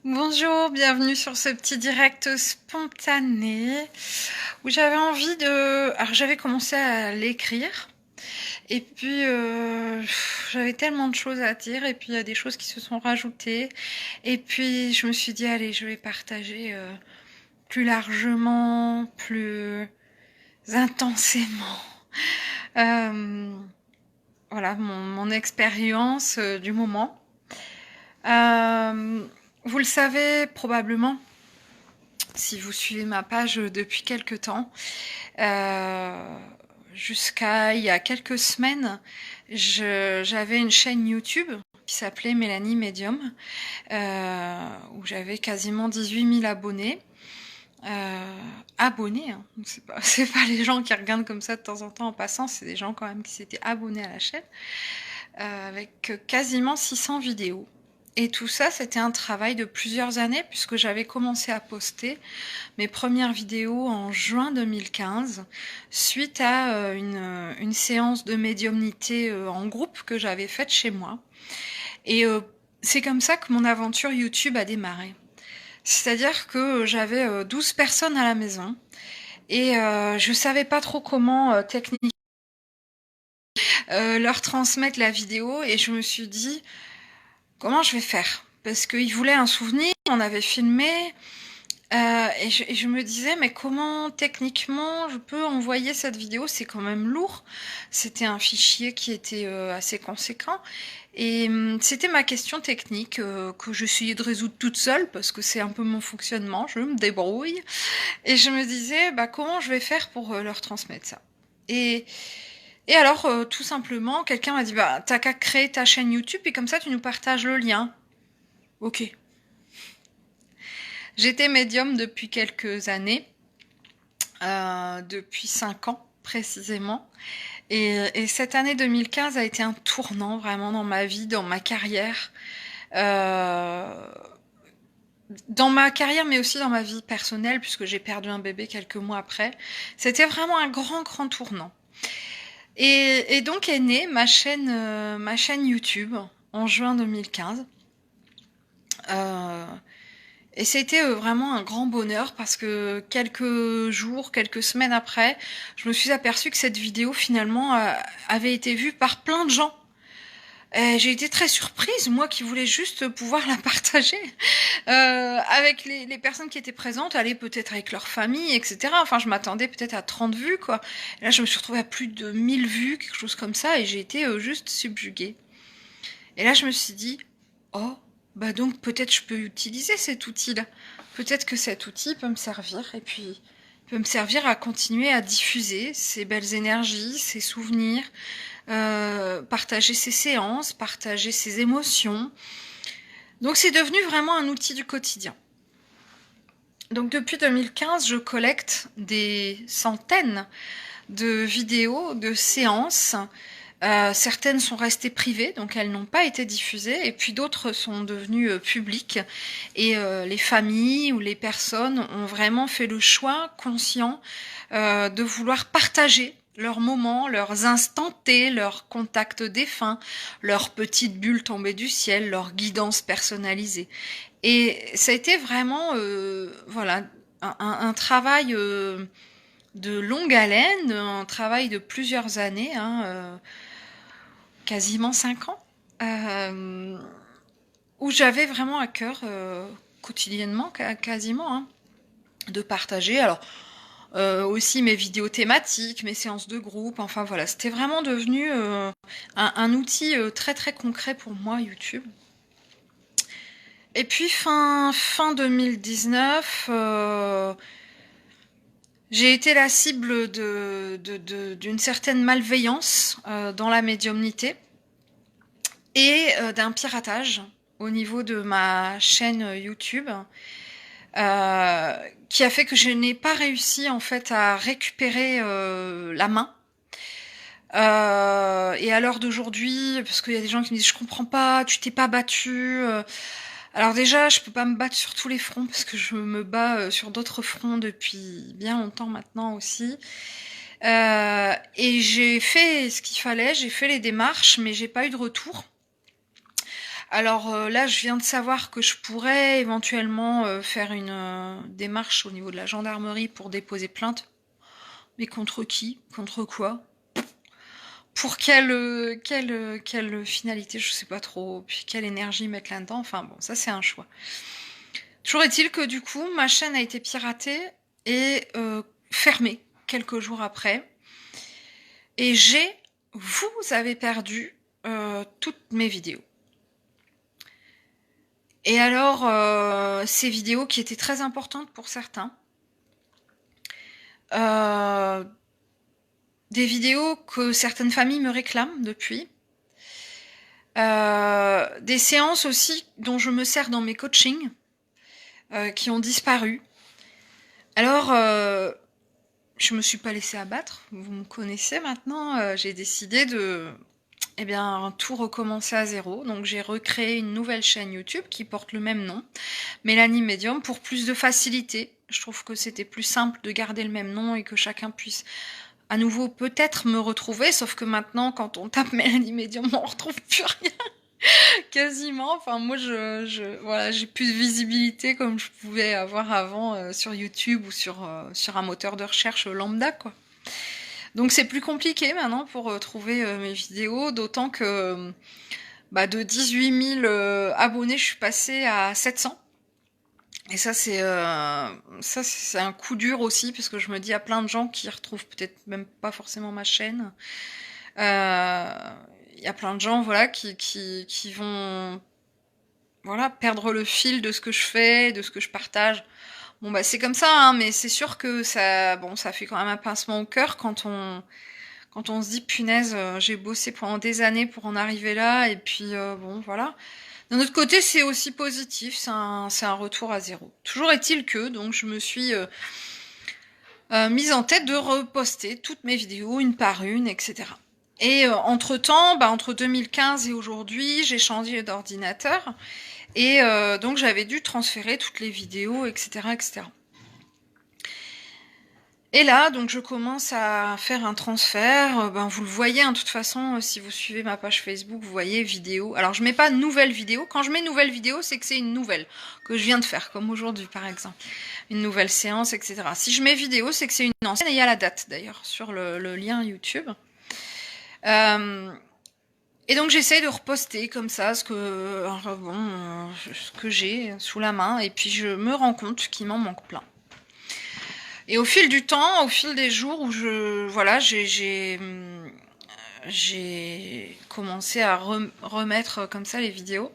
Bonjour, bienvenue sur ce petit direct spontané où j'avais envie de... Alors j'avais commencé à l'écrire et puis j'avais tellement de choses à dire et puis il y a des choses qui se sont rajoutées et puis je me suis dit allez je vais partager plus largement, plus intensément euh, voilà mon expérience du moment. Euh, Vous le savez probablement, si vous suivez ma page depuis quelque temps, euh, jusqu'à il y a quelques semaines, j'avais une chaîne YouTube qui s'appelait Mélanie Medium, où j'avais quasiment 18 000 abonnés. Abonnés, hein. C'est pas les gens qui regardent comme ça de temps en temps en passant, c'est des gens quand même qui s'étaient abonnés à la chaîne, avec quasiment 600 vidéos. Et tout ça, c'était un travail de plusieurs années puisque j'avais commencé à poster mes premières vidéos en juin 2015 suite à une séance de médiumnité en groupe que j'avais faite chez moi. Et c'est comme ça que mon aventure YouTube a démarré. C'est-à-dire que j'avais 12 personnes à la maison et je savais pas trop comment techniquement leur transmettre la vidéo et je me suis dit comment je vais faire parce qu'ils voulaient un souvenir, on avait filmé. Et je me disais, mais comment techniquement je peux envoyer cette vidéo? C'est quand même lourd. C'était un fichier qui était assez conséquent. Et c'était ma question technique que j'essayais de résoudre toute seule parce que c'est un peu mon fonctionnement. Je me débrouille. Et je me disais, bah, comment je vais faire pour leur transmettre ça? Et, et alors, tout simplement, quelqu'un m'a dit, bah, t'as qu'à créer ta chaîne YouTube et comme ça, tu nous partages le lien. Ok. J'étais médium depuis quelques années. Depuis 5 ans précisément. Et cette année 2015 a été un tournant vraiment dans ma vie, dans ma carrière. Euh, Dans ma carrière, mais aussi dans ma vie personnelle, puisque j'ai perdu un bébé quelques mois après. C'était vraiment un grand, grand tournant. Et donc est née ma chaîne YouTube en juin 2015. Euh, Et c'était vraiment un grand bonheur parce que quelques jours, quelques semaines après, je me suis aperçue que cette vidéo finalement avait été vue par plein de gens. Et j'ai été très surprise, moi qui voulais juste pouvoir la partager avec les personnes qui étaient présentes, aller peut-être avec leur famille, etc. Enfin, je m'attendais peut-être à 30 vues, quoi. Et là, je me suis retrouvée à plus de 1000 vues, quelque chose comme ça, et j'ai été juste subjuguée. Et là, je me suis dit, oh, bah donc peut-être je peux utiliser cet outil-là. Peut-être que cet outil peut me servir et puis peut me servir à continuer à diffuser ces belles énergies, ces souvenirs, partager ces séances, partager ces émotions. Donc c'est devenu vraiment un outil du quotidien. Donc depuis 2015, je collecte des centaines de vidéos, de séances. Certaines sont restées privées, donc elles n'ont pas été diffusées, et puis d'autres sont devenues publiques. Et les familles ou les personnes ont vraiment fait le choix conscient de vouloir partager leurs moments, leurs instants T, leurs contacts défunts, leurs petites bulles tombées du ciel, leur guidance personnalisée. Et ça a été vraiment, voilà, un travail de longue haleine, un travail de plusieurs années, hein, quasiment 5 ans, euh, où j'avais vraiment à cœur, quotidiennement, quasiment, hein, de partager. Alors, aussi mes vidéos thématiques, mes séances de groupe, enfin voilà, c'était vraiment devenu un outil très très concret pour moi, YouTube. Et puis fin 2019, j'ai été la cible d'une certaine malveillance dans la médiumnité et d'un piratage au niveau de ma chaîne YouTube, qui a fait que je n'ai pas réussi en fait à récupérer la main. Et à l'heure d'aujourd'hui, parce qu'il y a des gens qui me disent je comprends pas, tu t'es pas battu. Alors déjà, je peux pas me battre sur tous les fronts parce que je me bats sur d'autres fronts depuis bien longtemps maintenant aussi. Et j'ai fait ce qu'il fallait, j'ai fait les démarches, mais j'ai pas eu de retour. Alors là, je viens de savoir que je pourrais éventuellement faire une démarche au niveau de la gendarmerie pour déposer plainte. Mais contre qui? Contre quoi? Pour quelle finalité? Je sais pas trop. Puis quelle énergie mettre là-dedans? Enfin bon, ça c'est un choix. Toujours est-il que du coup, ma chaîne a été piratée et fermée quelques jours après. Et vous avez perdu toutes mes vidéos. Et alors, ces vidéos qui étaient très importantes pour certains, des vidéos que certaines familles me réclament depuis, des séances aussi dont je me sers dans mes coachings, qui ont disparu. Alors, je me suis pas laissée abattre, vous me connaissez maintenant, j'ai décidé de tout recommencer à zéro. Donc j'ai recréé une nouvelle chaîne YouTube qui porte le même nom, Mélanie Medium, pour plus de facilité. Je trouve que c'était plus simple de garder le même nom et que chacun puisse à nouveau peut-être me retrouver, sauf que maintenant quand on tape Mélanie Medium, on retrouve plus rien. Quasiment. Enfin moi voilà, j'ai plus de visibilité comme je pouvais avoir avant sur YouTube ou sur un moteur de recherche lambda quoi. Donc c'est plus compliqué maintenant pour trouver mes vidéos, d'autant que de 18 000 abonnés, je suis passée à 700. Et ça c'est un coup dur aussi, parce que je me dis à plein de gens qui retrouvent peut-être même pas forcément ma chaîne. Il y a plein de gens voilà qui vont voilà perdre le fil de ce que je fais, de ce que je partage. Bon c'est comme ça, hein, mais c'est sûr que ça fait quand même un pincement au cœur quand on se dit punaise, j'ai bossé pendant des années pour en arriver là, et puis voilà. D'un autre côté, c'est aussi positif, c'est un retour à zéro. Toujours est-il que donc je me suis mise en tête de reposter toutes mes vidéos une par une, etc. Et entre-temps, entre 2015 et aujourd'hui, j'ai changé d'ordinateur. Et donc j'avais dû transférer toutes les vidéos, etc., etc. Et là, donc je commence à faire un transfert. Vous le voyez, hein, de toute façon, si vous suivez ma page Facebook, vous voyez vidéo. Alors je mets pas nouvelle vidéo. Quand je mets nouvelle vidéo, c'est que c'est une nouvelle que je viens de faire, comme aujourd'hui par exemple, une nouvelle séance, etc. Si je mets vidéo, c'est que c'est une ancienne. Et il y a la date d'ailleurs sur le lien YouTube. Et donc j'essaye de reposter comme ça ce que j'ai sous la main, et puis je me rends compte qu'il m'en manque plein. Et au fil du temps, au fil des jours où j'ai commencé à remettre comme ça les vidéos,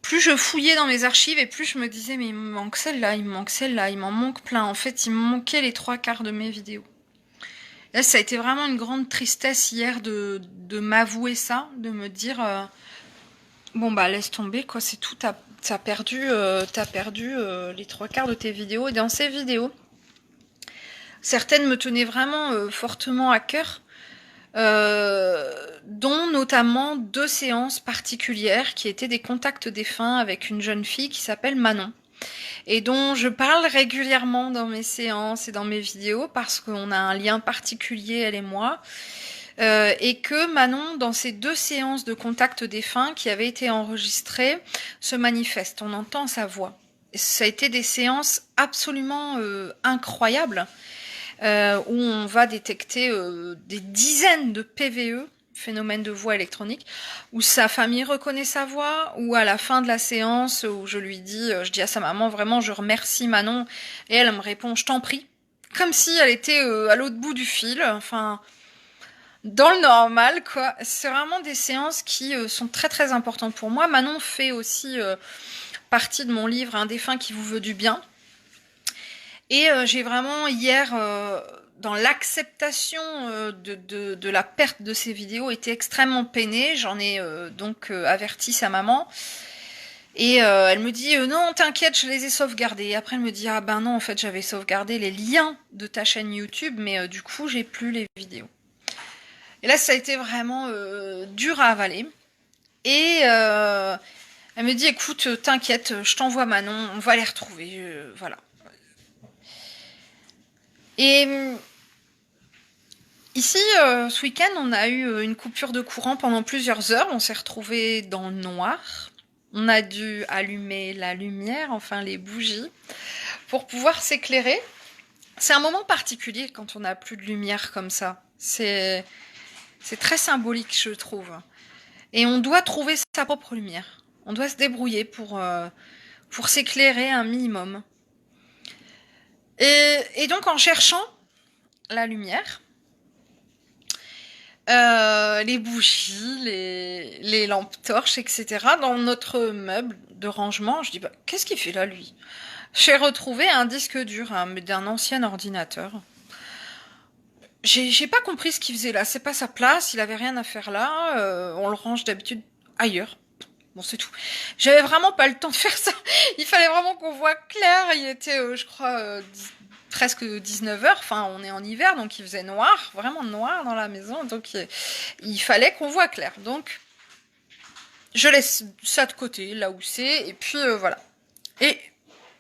plus je fouillais dans mes archives et plus je me disais mais il me manque celle-là, il me manque celle-là, il m'en manque plein. En fait, il me manquait les 3/4 de mes vidéos. Là, ça a été vraiment une grande tristesse hier de m'avouer ça, de me dire laisse tomber quoi, c'est tout, t'as perdu les 3/4 de tes vidéos. Et dans ces vidéos, certaines me tenaient vraiment fortement à cœur, dont notamment 2 séances particulières qui étaient des contacts défunts avec une jeune fille qui s'appelle Manon, et dont je parle régulièrement dans mes séances et dans mes vidéos parce qu'on a un lien particulier, elle et moi, et que Manon, dans ces 2 séances de contact défunt qui avaient été enregistrées, se manifeste. On entend sa voix. Ça a été des séances absolument incroyables, où on va détecter des dizaines de PVE, phénomène de voix électronique, où sa famille reconnaît sa voix, ou à la fin de la séance, où je dis à sa maman, vraiment, je remercie Manon, et elle me répond, je t'en prie, comme si elle était à l'autre bout du fil, enfin, dans le normal, quoi. C'est vraiment des séances qui sont très très importantes pour moi. Manon fait aussi partie de mon livre Un défunt qui vous veut du bien. Et j'ai vraiment hier, dans l'acceptation de la perte de ces vidéos, été extrêmement peinée. J'en ai donc averti sa maman. Et elle me dit non, t'inquiète, je les ai sauvegardés. Et après elle me dit ah ben non, en fait j'avais sauvegardé les liens de ta chaîne YouTube, mais du coup j'ai plus les vidéos. Et là ça a été vraiment dur à avaler. Et elle me dit écoute, t'inquiète, je t'envoie Manon, on va les retrouver, voilà. Et ici, ce week-end, on a eu une coupure de courant pendant plusieurs heures. On s'est retrouvés dans le noir. On a dû allumer la lumière, enfin les bougies, pour pouvoir s'éclairer. C'est un moment particulier quand on n'a plus de lumière comme ça. C'est très symbolique, je trouve. Et on doit trouver sa propre lumière. On doit se débrouiller pour s'éclairer un minimum. Et donc en cherchant la lumière, les bougies, les lampes torches, etc., dans notre meuble de rangement, je dis, bah, qu'est-ce qu'il fait là, lui? J'ai retrouvé un disque dur d'un ancien ordinateur. J'ai pas compris ce qu'il faisait là. C'est pas sa place, il avait rien à faire là. On le range d'habitude ailleurs. Bon, c'est tout. J'avais vraiment pas le temps de faire ça. Il fallait vraiment qu'on voit clair. Il était, je crois, presque 19 heures. Enfin, on est en hiver, donc il faisait noir, vraiment noir dans la maison. Donc, il fallait qu'on voit clair. Donc, je laisse ça de côté, là où c'est. Et puis, voilà. Et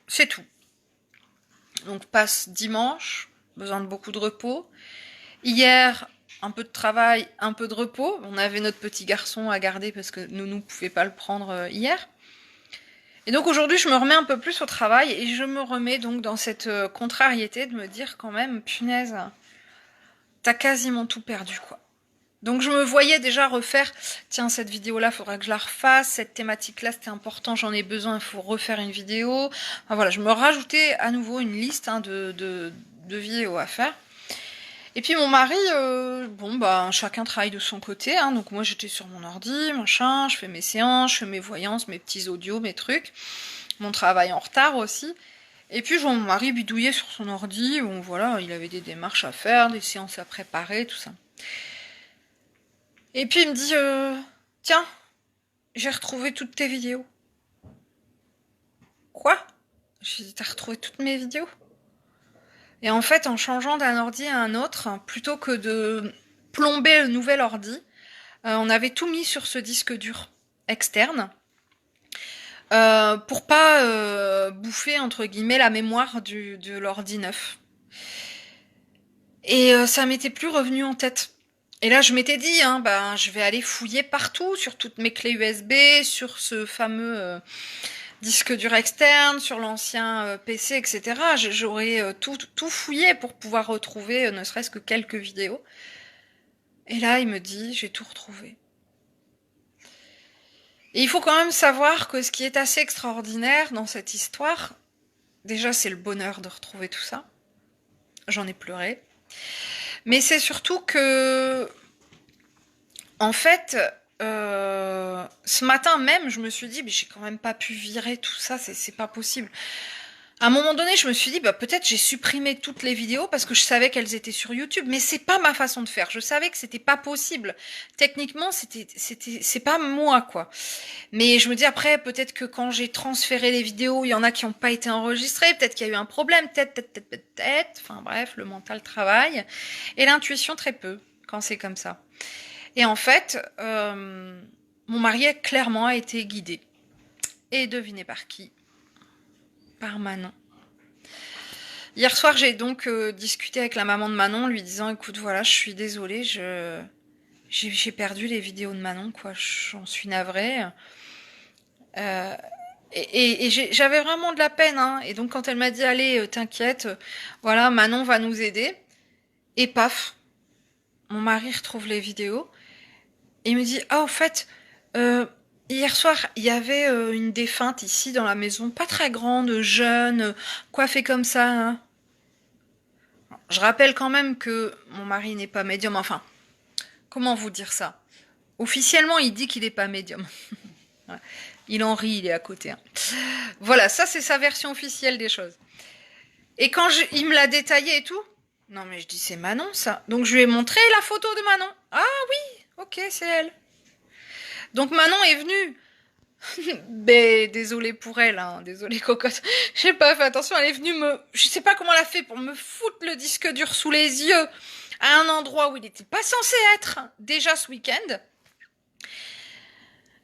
c'est tout. Donc, passe dimanche. Besoin de beaucoup de repos. Hier, un peu de travail, un peu de repos. On avait notre petit garçon à garder parce que nous ne pouvions pas le prendre hier. Et donc aujourd'hui, je me remets un peu plus au travail et je me remets donc dans cette contrariété de me dire quand même, punaise, t'as quasiment tout perdu, quoi. Donc je me voyais déjà refaire, tiens, cette vidéo-là, faudra que je la refasse, cette thématique-là, c'était important, j'en ai besoin, il faut refaire une vidéo. Enfin voilà, je me rajoutais à nouveau une liste de vidéos à faire. Et puis mon mari, bon bah chacun travaille de son côté, hein, donc moi j'étais sur mon ordi, machin, je fais mes séances, je fais mes voyances, mes petits audios, mes trucs, mon travail en retard aussi. Et puis je vois mon mari bidouiller sur son ordi, bon voilà, il avait des démarches à faire, des séances à préparer, tout ça. Et puis il me dit, tiens, j'ai retrouvé toutes tes vidéos. Quoi? J'ai dit, t'as retrouvé toutes mes vidéos? Et en fait, en changeant d'un ordi à un autre, plutôt que de plomber le nouvel ordi, on avait tout mis sur ce disque dur externe pour pas bouffer entre guillemets la mémoire de l'ordi neuf. Et ça m'était plus revenu en tête. Et là, je m'étais dit, hein, ben, je vais aller fouiller partout, sur toutes mes clés USB, sur ce fameux disque dur externe, sur l'ancien PC, etc. J'aurais tout fouillé pour pouvoir retrouver ne serait-ce que quelques vidéos. Et là, il me dit, j'ai tout retrouvé. Et il faut quand même savoir que ce qui est assez extraordinaire dans cette histoire, déjà c'est le bonheur de retrouver tout ça. J'en ai pleuré. Mais c'est surtout que, en fait, ce matin même, je me suis dit, mais j'ai quand même pas pu virer tout ça, c'est pas possible. À un moment donné, je me suis dit, bah, peut-être j'ai supprimé toutes les vidéos parce que je savais qu'elles étaient sur YouTube, mais c'est pas ma façon de faire. Je savais que c'était pas possible. Techniquement, c'est pas moi, quoi. Mais je me dis après, peut-être que quand j'ai transféré les vidéos, il y en a qui n'ont pas été enregistrées, peut-être qu'il y a eu un problème, peut-être. Enfin bref, le mental travaille. Et l'intuition très peu, quand c'est comme ça. Et en fait, mon mari a clairement été guidé. Et devinez par qui? Par Manon. Hier soir, j'ai donc discuté avec la maman de Manon, lui disant, écoute, voilà, je suis désolée, j'ai perdu les vidéos de Manon, quoi, j'en suis navrée. Euh, et j'avais vraiment de la peine, hein. Et donc quand elle m'a dit, allez, t'inquiète, voilà, Manon va nous aider. Et paf, mon mari retrouve les vidéos. Et il me dit, ah, au fait, hier soir, il y avait une défunte ici dans la maison, pas très grande, jeune, coiffée comme ça, hein. Je rappelle quand même que mon mari n'est pas médium. Enfin, comment vous dire ça? Officiellement, il dit qu'il n'est pas médium. Il en rit, il est à côté, hein. Voilà, ça c'est sa version officielle des choses. Et quand il me l'a détaillé et tout, non mais je dis c'est Manon ça. Donc je lui ai montré la photo de Manon. Ah oui, ok, c'est elle. Donc Manon est venue. Mais désolée pour elle, hein, désolée cocotte. J'ai pas fait attention, elle est venue je sais pas comment elle a fait pour me foutre le disque dur sous les yeux à un endroit où il n'était pas censé être déjà ce week-end.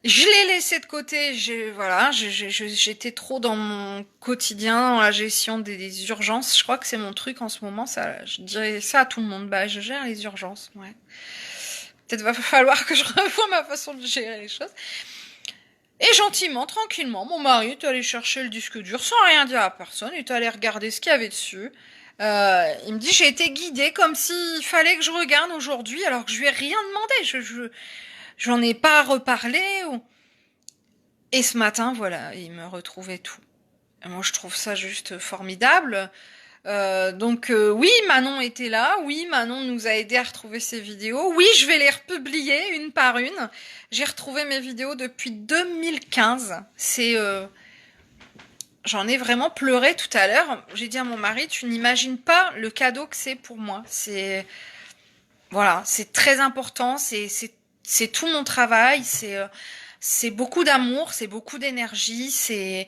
Je l'ai laissé de côté, j'étais trop dans mon quotidien, dans la gestion des urgences. Je crois que c'est mon truc en ce moment, ça, je dirais ça à tout le monde. Bah, je gère les urgences, ouais. Peut-être va falloir que je revoie ma façon de gérer les choses. Et gentiment, tranquillement, mon mari est allé chercher le disque dur sans rien dire à personne, il est allé regarder ce qu'il y avait dessus. Il me dit, j'ai été guidée comme s'il fallait que je regarde aujourd'hui, alors que je lui ai rien demandé. J'en ai pas reparlé. Et ce matin, voilà, il me retrouvait tout. Et moi, je trouve ça juste formidable. Oui, Manon était là. Oui, Manon nous a aidé à retrouver ses vidéos. Oui, je vais les republier une par une. J'ai retrouvé mes vidéos depuis 2015. J'en ai vraiment pleuré tout à l'heure. J'ai dit à mon mari, tu n'imagines pas le cadeau que c'est pour moi. Voilà, c'est très important. C'est tout mon travail. C'est beaucoup d'amour, c'est beaucoup d'énergie. C'est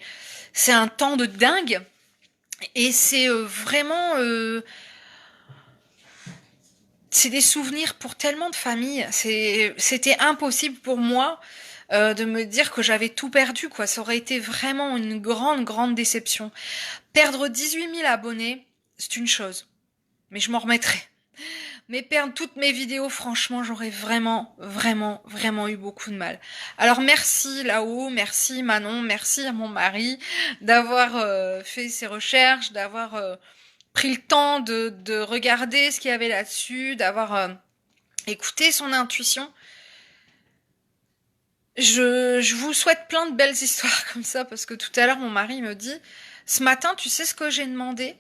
un temps de dingue. Et c'est des souvenirs pour tellement de familles. C'était impossible pour moi de me dire que j'avais tout perdu, quoi. Ça aurait été vraiment une grande, grande déception. Perdre 18 000 abonnés, c'est une chose. Mais je m'en remettrai. Mais perdre toutes mes vidéos, franchement, j'aurais vraiment, vraiment, vraiment eu beaucoup de mal. Alors merci là-haut, merci Manon, merci à mon mari d'avoir fait ses recherches, d'avoir pris le temps de regarder ce qu'il y avait là-dessus, d'avoir écouté son intuition. Je vous souhaite plein de belles histoires comme ça, parce que tout à l'heure, mon mari me dit, ce matin, tu sais ce que j'ai demandé?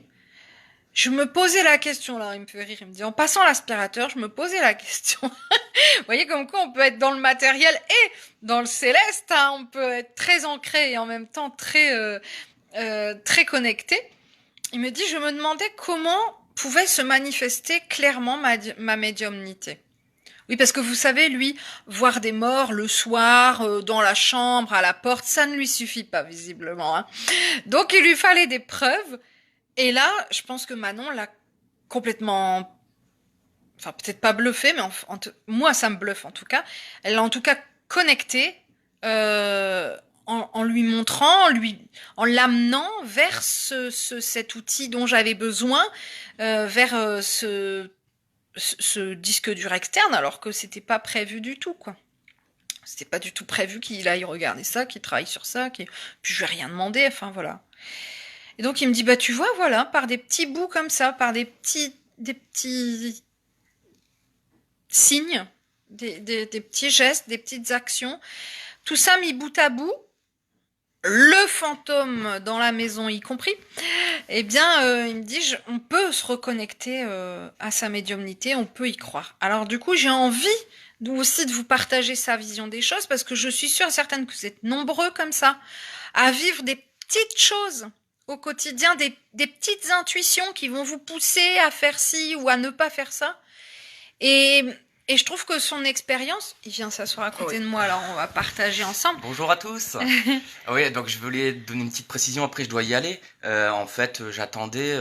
Je me posais la question, là, il me fait rire, il me dit, en passant l'aspirateur, je me posais la question. Vous voyez comme quoi on peut être dans le matériel et dans le céleste, hein, on peut être très ancré et en même temps très connecté. Il me dit, je me demandais comment pouvait se manifester clairement ma médiumnité. Oui, parce que vous savez, lui, voir des morts le soir, dans la chambre, à la porte, ça ne lui suffit pas, visiblement. Hein. Donc, il lui fallait des preuves. Et là, je pense que Manon l'a complètement... Enfin, peut-être pas bluffé, mais moi, ça me bluffe en tout cas. Elle l'a en tout cas connecté en lui montrant, en l'amenant vers cet outil dont j'avais besoin, vers ce disque dur externe, alors que c'était pas prévu du tout, quoi. C'était pas du tout prévu qu'il aille regarder ça, qu'il travaille sur ça, puis je lui ai rien demandé, enfin voilà. Et donc il me dit, bah tu vois, voilà, par des petits bouts comme ça, par des petits signes, des petits gestes, des petites actions, tout ça mis bout à bout, le fantôme dans la maison y compris, eh bien, il me dit, on peut se reconnecter à sa médiumnité, on peut y croire. Alors du coup, j'ai envie aussi de vous partager sa vision des choses, parce que je suis sûre et certaine que vous êtes nombreux comme ça, à vivre des petites choses au quotidien, des petites intuitions qui vont vous pousser à faire ci ou à ne pas faire ça. Et je trouve que son expérience, il vient s'asseoir à côté de moi, alors on va partager ensemble. Bonjour à tous. Oui, donc je voulais donner une petite précision, après je dois y aller. En fait, j'attendais...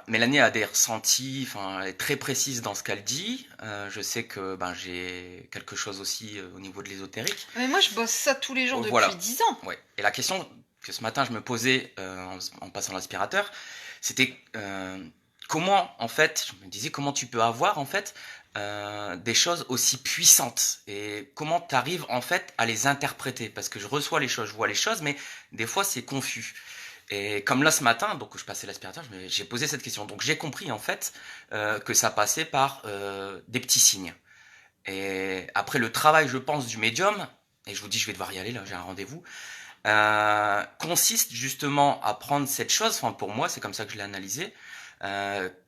Mélanie a des ressentis, enfin, elle est très précise dans ce qu'elle dit. Je sais que j'ai quelque chose aussi au niveau de l'ésotérique. Mais moi, je bosse ça tous les jours depuis 10 ans. Ouais. Et la question que ce matin je me posais en passant l'aspirateur, c'était comment, en fait, je me disais comment tu peux avoir, en fait, des choses aussi puissantes et comment tu arrives en fait à les interpréter, parce que je reçois les choses, je vois les choses, mais des fois c'est confus. Et comme là ce matin, donc je passais l'aspirateur, j'ai posé cette question, donc j'ai compris en fait que ça passait par des petits signes. Et après le travail, je pense, du médium, et je vous dis je vais devoir y aller là, j'ai un rendez-vous, consiste justement à prendre cette chose, enfin pour moi c'est comme ça que je l'ai analysé,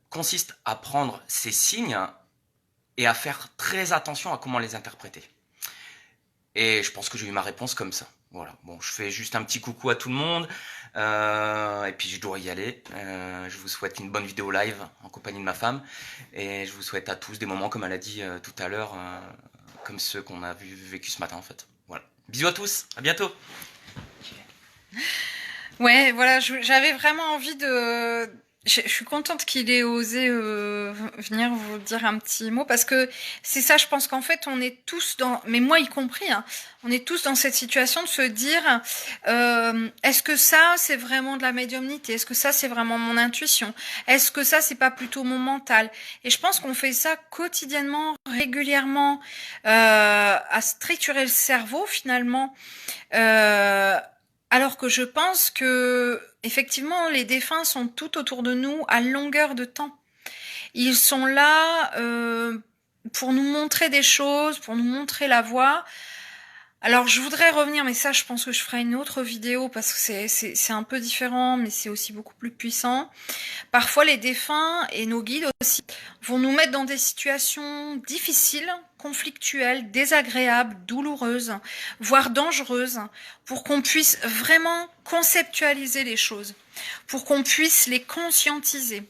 consiste à prendre ces signes et à faire très attention à comment les interpréter. Et je pense que j'ai eu ma réponse comme ça. Voilà. Bon, je fais juste un petit coucou à tout le monde. Et puis je dois y aller. Je vous souhaite une bonne vidéo live en compagnie de ma femme. Et je vous souhaite à tous des moments, comme elle a dit tout à l'heure, comme ceux qu'on a vécu ce matin en fait. Voilà. Bisous à tous. À bientôt. Ouais, voilà, j'avais vraiment envie de Je suis contente qu'il ait osé venir vous dire un petit mot parce que c'est ça, je pense qu'en fait on est tous dans, mais moi y compris, hein, on est tous dans cette situation de se dire est-ce que ça c'est vraiment de la médiumnité, est-ce que ça c'est vraiment mon intuition, est-ce que ça c'est pas plutôt mon mental? Et je pense qu'on fait ça quotidiennement, régulièrement, à se triturer le cerveau finalement. Euh, alors que je pense que, effectivement, les défunts sont tout autour de nous à longueur de temps. Ils sont là pour nous montrer des choses, pour nous montrer la voie. Alors, je voudrais revenir, mais ça, je pense que je ferai une autre vidéo parce que c'est un peu différent, mais c'est aussi beaucoup plus puissant. Parfois, les défunts et nos guides aussi vont nous mettre dans des situations difficiles, conflictuelles, désagréables, douloureuses, voire dangereuses, pour qu'on puisse vraiment conceptualiser les choses, pour qu'on puisse les conscientiser.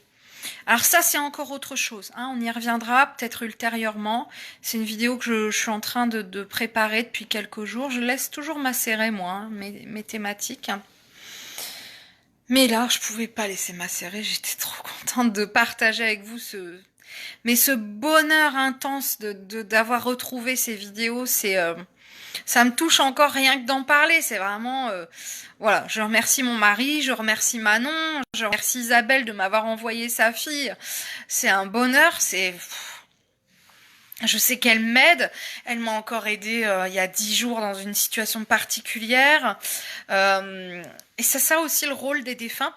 Alors ça, c'est encore autre chose, hein. On y reviendra peut-être ultérieurement. C'est une vidéo que je suis en train de préparer depuis quelques jours. Je laisse toujours macérer, moi, hein, mes thématiques. Mais là, je pouvais pas laisser macérer. J'étais trop contente de partager avec vous ce bonheur intense d'avoir retrouvé ces vidéos. Ça me touche encore rien que d'en parler. C'est vraiment, voilà. Je remercie mon mari, je remercie Manon, je remercie Isabelle de m'avoir envoyé sa fille. C'est un bonheur. Je sais qu'elle m'aide. Elle m'a encore aidée il y a 10 jours dans une situation particulière. Et c'est ça aussi le rôle des défunts.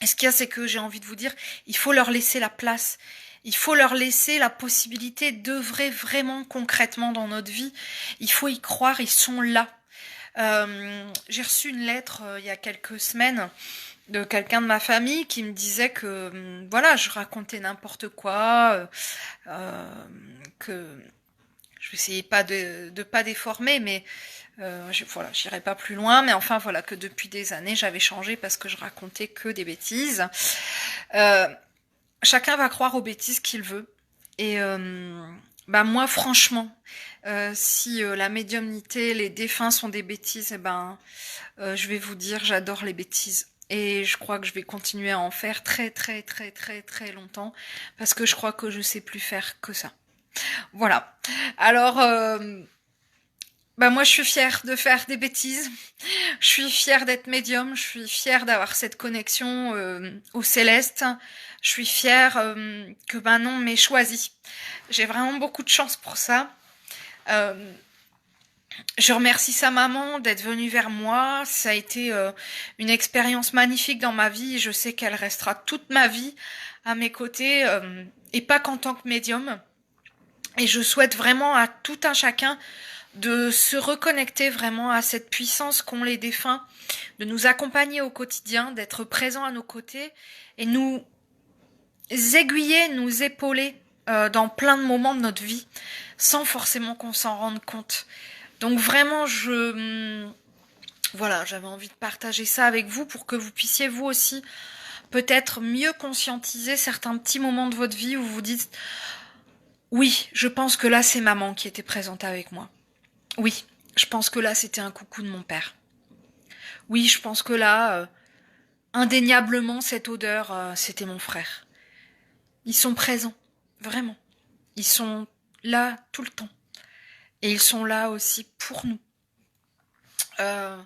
Et ce qu'il y a, c'est que j'ai envie de vous dire, il faut leur laisser la place. Il faut leur laisser la possibilité d'œuvrer vraiment concrètement dans notre vie. Il faut y croire, ils sont là. J'ai reçu une lettre il y a quelques semaines de quelqu'un de ma famille qui me disait que voilà, je racontais n'importe quoi, que je vais essayer pas de pas déformer, mais voilà, j'irai pas plus loin, mais enfin voilà, que depuis des années j'avais changé parce que je racontais que des bêtises. Euh, Chacun va croire aux bêtises qu'il veut. Et bah moi, franchement, si la médiumnité, les défunts sont des bêtises, eh ben, je vais vous dire, j'adore les bêtises. Et je crois que je vais continuer à en faire très très très très très longtemps parce que je crois que je sais plus faire que ça. Voilà. Alors, bah moi je suis fière de faire des bêtises. Je suis fière d'être médium. Je suis fière d'avoir cette connexion au céleste. Je suis fière que Manon m'ait choisi. J'ai vraiment beaucoup de chance pour ça. Euh, je remercie sa maman d'être venue vers moi. Ça a été une expérience magnifique dans ma vie. Je sais qu'elle restera toute ma vie à mes côtés et pas qu'en tant que médium. Et je souhaite vraiment à tout un chacun de se reconnecter vraiment à cette puissance qu'ont les défunts, de nous accompagner au quotidien, d'être présents à nos côtés et nous aiguiller, nous épauler dans plein de moments de notre vie, sans forcément qu'on s'en rende compte. Donc vraiment, voilà, j'avais envie de partager ça avec vous pour que vous puissiez vous aussi peut-être mieux conscientiser certains petits moments de votre vie où vous dites oui, je pense que là c'est maman qui était présente avec moi. Oui, je pense que là c'était un coucou de mon père. Oui, je pense que là, indéniablement cette odeur, c'était mon frère. Ils sont présents, vraiment. Ils sont là tout le temps. Et ils sont là aussi pour nous. Euh,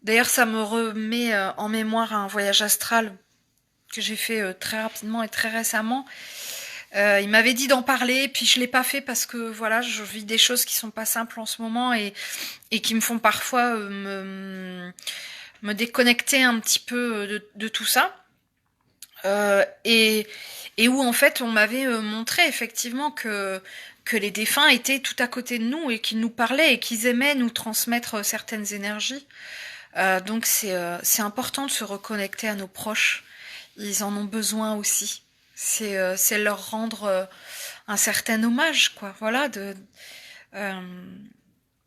D'ailleurs, ça me remet en mémoire un voyage astral que j'ai fait très rapidement et très récemment. Il m'avait dit d'en parler, puis je l'ai pas fait parce que voilà, je vis des choses qui sont pas simples en ce moment et qui me font parfois me déconnecter un petit peu de tout ça. Et où en fait on m'avait montré effectivement que les défunts étaient tout à côté de nous et qu'ils nous parlaient et qu'ils aimaient nous transmettre certaines énergies. Donc c'est important de se reconnecter à nos proches. Ils en ont besoin aussi. C'est leur rendre un certain hommage, quoi. Voilà, euh,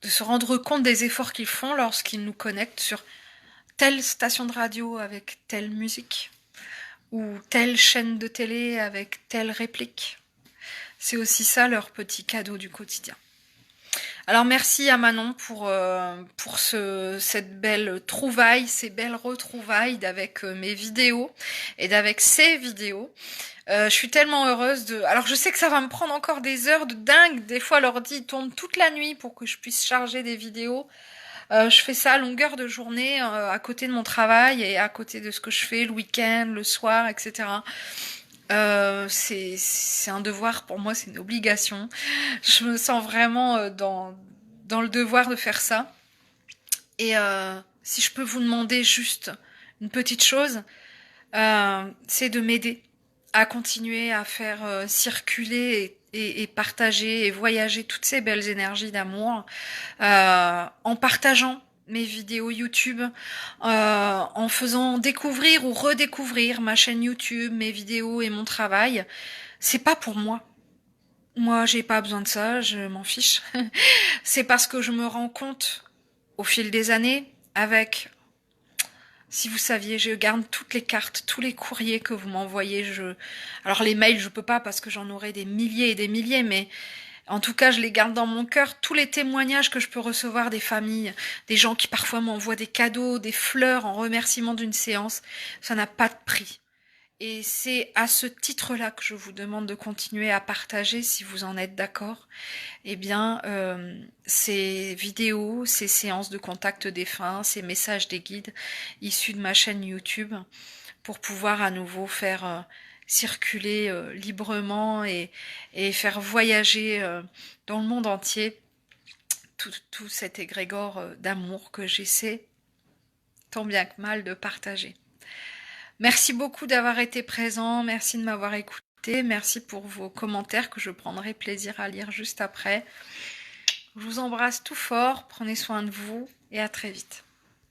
de se rendre compte des efforts qu'ils font lorsqu'ils nous connectent sur telle station de radio avec telle musique ou telle chaîne de télé avec telle réplique. C'est aussi ça leur petit cadeau du quotidien. Alors merci à Manon pour cette belle trouvaille, ces belles retrouvailles avec mes vidéos et d'avec ces vidéos. Je suis tellement heureuse de... Alors je sais que ça va me prendre encore des heures de dingue. Des fois l'ordi tourne toute la nuit pour que je puisse charger des vidéos. Je fais ça à longueur de journée, à côté de mon travail et à côté de ce que je fais le week-end, le soir, etc. C'est un devoir pour moi, c'est une obligation. Je me sens vraiment dans le devoir de faire ça. Et si je peux vous demander juste une petite chose, c'est de m'aider à continuer à faire circuler et partager et voyager toutes ces belles énergies d'amour en partageant mes vidéos YouTube, en faisant découvrir ou redécouvrir ma chaîne YouTube, mes vidéos et mon travail. C'est pas pour moi. Moi, j'ai pas besoin de ça, je m'en fiche. C'est parce que je me rends compte au fil des années avec... Si vous saviez, je garde toutes les cartes, tous les courriers que vous m'envoyez. Alors les mails, je peux pas parce que j'en aurais des milliers et des milliers, mais en tout cas, je les garde dans mon cœur. Tous les témoignages que je peux recevoir des familles, des gens qui parfois m'envoient des cadeaux, des fleurs en remerciement d'une séance, ça n'a pas de prix. Et c'est à ce titre-là que je vous demande de continuer à partager, si vous en êtes d'accord, eh bien, ces vidéos, ces séances de contact défunt, ces messages des guides issus de ma chaîne YouTube, pour pouvoir à nouveau faire circuler librement et faire voyager dans le monde entier tout cet égrégore d'amour que j'essaie tant bien que mal de partager. Merci beaucoup d'avoir été présent, merci de m'avoir écouté, merci pour vos commentaires que je prendrai plaisir à lire juste après. Je vous embrasse tout fort, prenez soin de vous et à très vite.